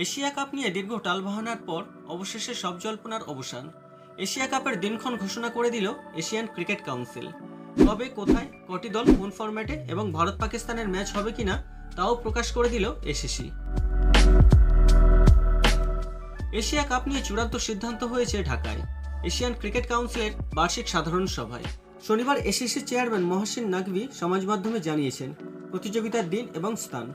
Asia cup নিয়ে দীর্ঘ টালবাহানার পর অবশেষে সব জল্পনার অবসান। এশিয়া কাপের দিনক্ষণ ঘোষণা করে দিল এশিয়ান ক্রিকেট কাউন্সিল। কবে, কোথায়, কটি দল, কোন ফরম্যাটে এবং ভারত পাকিস্তানের ম্যাচ হবে কিনা তাও প্রকাশ করে দিল এসিসি। এশিয়া কাপ নিয়ে চূড়ান্ত সিদ্ধান্ত হয়েছে ঢাকায় এশিয়ান ক্রিকেট কাউন্সিলের বার্ষিক সাধারণ সভায়। শনিবার এসিসি চেয়ারম্যান মহসিন নাকভি সমাজ মাধ্যমে জানিয়েছেন প্রতিযোগিতার দিন এবং স্থান।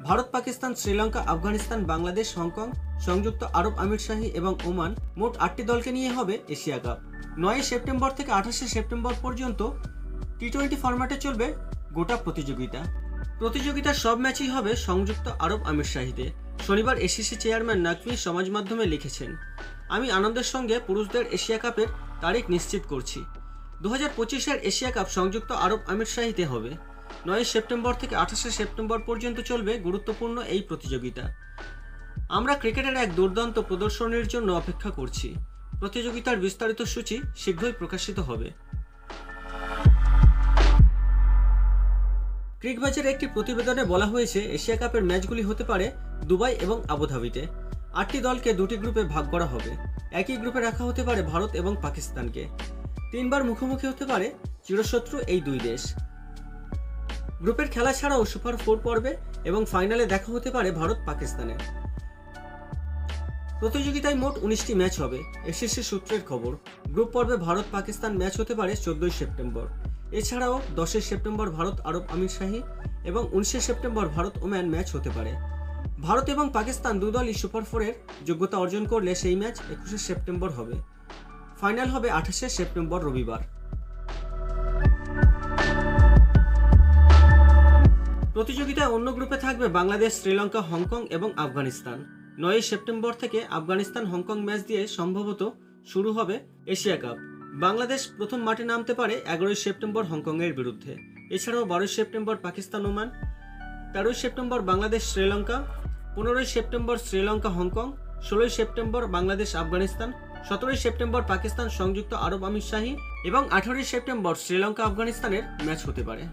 ভারত, পাকিস্তান, শ্রীলঙ্কা, আফগানিস্তান, বাংলাদেশ, হংকং, সংযুক্ত আরব আমিরশাহী এবং ওমান মোট 8টি দলকে নিয়ে হবে এশিয়া কাপ। 9 সেপ্টেম্বর থেকে 28 সেপ্টেম্বর পর্যন্ত টি-20 ফরম্যাটে চলবে গোটা প্রতিযোগিতা। প্রতিযোগিতার সব ম্যাচই হবে সংযুক্ত আরব আমিরশাহীতে। শনিবার এসিসি চেয়ারম্যান নাকভি সমাজ মাধ্যমে লিখেছেন, আমি আনন্দের সঙ্গে পুরুষদের এশিয়া কাপের তারিখ নিশ্চিত করছি। 2025-এর এশিয়া কাপ সংযুক্ত আরব আমিরশাহীতে হবে। 9 সেপ্টেম্বর থেকে 28 সেপ্টেম্বর পর্যন্ত চলবে গুরুত্বপূর্ণ এই প্রতিযোগিতা। আমরা ক্রিকেটের এক দুর্দান্ত প্রদর্শনীর জন্য অপেক্ষা করছি। প্রতিযোগিতার বিস্তারিত সূচি শীঘ্রই প্রকাশিত হবে। ক্রিকবাজের একটি প্রতিবেদনে বলা হয়েছে এশিয়া কাপের ম্যাচগুলি হতে পারে দুবাই এবং আবুধাবিতে। 8টি দলকে 2টি গ্রুপে ভাগ করা হবে। একই গ্রুপে রাখা হতে পারে ভারত এবং পাকিস্তানকে। 3বার মুখোমুখি হতে পারে চিরশত্রু এই দুই দেশ। গ্রুপের খেলা ছাড়াও সুপার 4 পর্বে এবং ফাইনালে দেখা হতে পারে ভারত পাকিস্তানের। প্রতিযোগিতায় মোট 19টি ম্যাচ হবে। এসিসি সূত্রের খবর, গ্রুপ পর্বে ভারত পাকিস্তান ম্যাচ হতে পারে 14 সেপ্টেম্বর। এছাড়াও 10 সেপ্টেম্বর ভারত আরব আমিরশাহী এবং 19 সেপ্টেম্বর ভারত ওমান ম্যাচ হতে পারে। ভারত এবং পাকিস্তান দুদলই সুপার 4-এর যোগ্যতা অর্জন করলে সেই ম্যাচ 21 সেপ্টেম্বর হবে। ফাইনাল হবে 28 সেপ্টেম্বর রবিবার। প্রতিযোগিতায় অন্য গ্রুপে থাকবে বাংলাদেশ, শ্রীলঙ্কা, হংকং এবং আফগানিস্তান। 9 সেপ্টেম্বর থেকে আফগানিস্তান হংকং ম্যাচ দিয়ে সম্ভবত শুরু হবে এশিয়া কাপ। বাংলাদেশ প্রথম মাঠে নামতে পারে 11 সেপ্টেম্বর হংকংয়ের বিরুদ্ধে। এছাড়াও 12 September Pakistan Oman, 13 September Bangladesh Sri Lanka, 15 September Sri Lanka Hong Kong, 16 September Bangladesh Afghanistan, 17 September Pakistan সংযুক্ত আরব আমিরশাহী এবং 18 সেপ্টেম্বর শ্রীলঙ্কা আফগানিস্তানের ম্যাচ হতে পারে।